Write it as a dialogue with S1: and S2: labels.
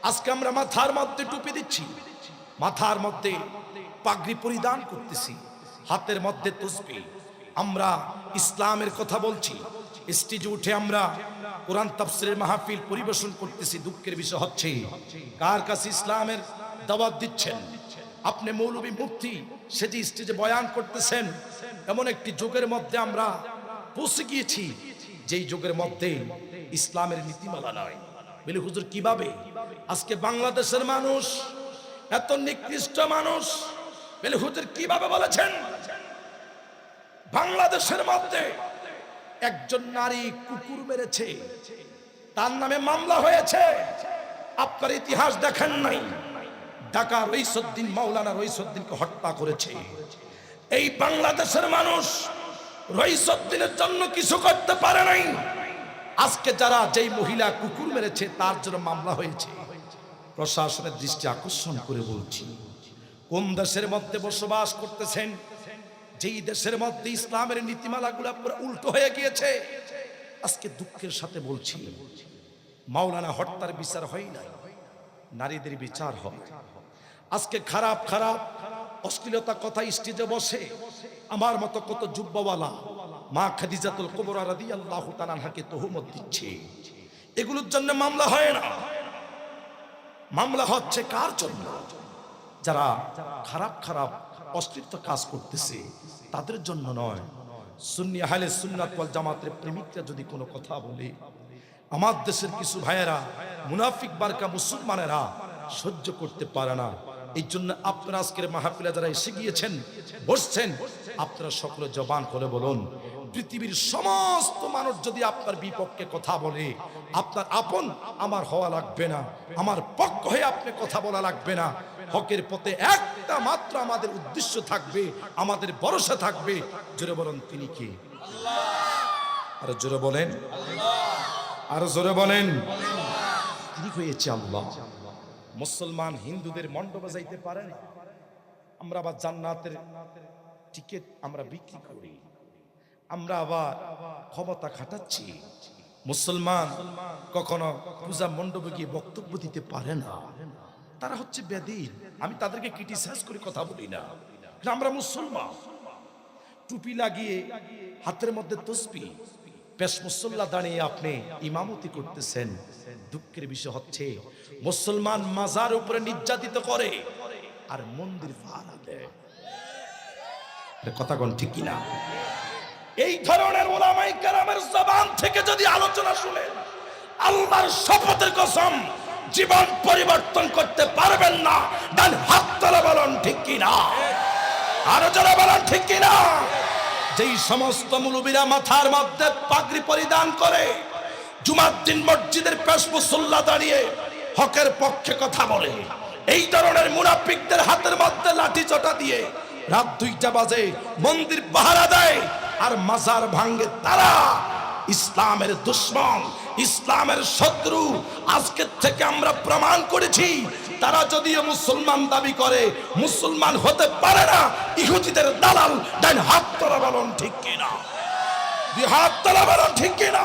S1: আজকে আমরা মাথার মধ্যে টুপি দিচ্ছি, মাথার মধ্যে পাগড়ি পরিধান করতেছি, হাতের মধ্যে তসবিহ। আমরা ইসলামের কথা বলছি, স্টেজে উঠে আমরা কোরআন তাফসীরের মাহফিল পরিবেশন করতেছি। দুঃখের বিষয় হচ্ছে কার কাছে ইসলামের দাওয়াত দিচ্ছেন? আপনি মৌলবী মুফতি সেটি স্টেজে বয়ান করতেছেন। এমন একটি যুগের মধ্যে আমরা পৌঁছে গিয়েছি যেই যুগের মধ্যে ইসলামের নীতিমালা নয়। বলে হুজুর কিভাবে? আজকে বাংলাদেশের মানুষ এত নিকৃষ্ট মানুষ। বলে হুজুর কিভাবে বলেছেন? বাংলাদেশের মধ্যে একজন নারী কুকুর মেরেছে, তার নামে মামলা হয়েছে। আপনার ইতিহাস দেখেন নাই? ঢাকা রইসউদ্দিন, মাওলানা রইসউদ্দিনকে হত্যা করেছে। এই বাংলাদেশের মানুষ রইসউদ্দিনের জন্য কিছু করতে পারে নাই। আজকে যারা যেই মহিলা কুকুর মেরেছে তার জন্য মামলা হয়েছে। প্রশাসনের দৃষ্টি আকর্ষণ করে বলছি, কোন দেশের মধ্যে বসবাস করতেছেন? যেই দেশের মধ্যে ইসলামের নীতিমালাগুলো পুরো উল্টো হয়ে গিয়েছে। আজকে দুঃখের সাথে বলছি, মাওলানা হত্যার বিচার হয় না, নারীদের বিচার হয়। আজকে খারাপ খারাপ অশ্লীলতা কথা স্টেজে বসে আমার মতো কত যুব্বওয়ালা মা খাদিজাতুল কুবরা রাদিয়াল্লাহু তাআলা আনহাকে তুহমত দিচ্ছে। এগুলোর জন্য মামলা হয় না। মামলা হচ্ছে কার জন্য? যারা খারাপ খারাপ অশ্লীল কাজ করতেছে তাদের জন্য নয়। সুন্নি আহলে সুন্নাত ওয়াল জামাতের প্রেমিকরা যদি কোনো কথা বলে, আমার দেশের কিছু ভাইয়েরা মুনাফিক বারকা মুসলমানেরা সহ্য করতে পারে না। এই জন্য আপনারা আজকের মাহফিলে যারা এসে গিয়েছেন, বসছেন, আপনারা সকলে জবান করে বলুন, পৃথিবীর সমস্ত মানুষ যদি আপনার বিপক্ষে কথা বলে, আপনার আপন আমার হওয়া লাগবে না, আমার পক্ষ হয়ে আপনি কথা বলা লাগবে না। হকের পথে একটা মাত্র আমাদের উদ্দেশ্য থাকবে, আমাদের ভরসা থাকবে। জোরে বলেন তিনি কে? আর জোরে বলেন, আর জোরে বলেন, তিনি হয়েছে আল্লাহ। মুসলমান হিন্দুদের মন্ড বাজাইতে পারে না। আমরা আবার জান্নাতের টিকিট আমরা বিক্রি করি, আমরা আবার ক্ষমতা খাটাচ্ছি। মুসলমান কখনো পূজা মণ্ডপে গিয়ে বক্তব্য দিতে পারে না। তারা হচ্ছে বেদীন। আমি তাদেরকে ক্রিটিসাইজ করে কথা বলি না। আমরা মুসলমান, টুপি লাগিয়ে হাতের মধ্যে তসবিহ, পেশ মুসল্লা দাঁড়িয়ে আপনি ইমামতি করতেছেন। দুঃখের বিষয় হচ্ছে মুসলমান মাজার উপরে নির্যাতিত করে আর মন্দির ভাড়া দেয়। কথা কোন ঠিক কিনা? এই ধরনের ওলামায়ে কেরামের জবান থেকে যদি আলোচনা শুনে, আল্লাহর শপথের কসম জীবন পরিবর্তন করতে পারবেন না। ডান হাত তোলা বলেন ঠিক কিনা? আরো যারা বলেন ঠিক কিনা? যেই সমস্ত মুলুবীরা মাথার মধ্যে পাগড়ি পরিধান করে জুমার দিন মসজিদের পেশ মুসল্লা দাঁড়িয়ে হকের পক্ষে কথা বলে, এই ধরনের মুনাফিকদের হাতের মধ্যে লাঠি চটা দিয়ে রাত 2টা বাজে মন্দির পাহারা দেয় আর মাজার ভাঙে, তারা ইসলামের দুশমন, ইসলামের শত্রু। আজকে থেকে আমরা প্রমাণ করেছি, তারা যদিও মুসলমান দাবি করে, মুসলমান হতে পারে না, ইহুদিদের দালাল। ডান হাত তোলা বলুন ঠিক কিনা? দুই হাত তোলা বলুন ঠিক কিনা?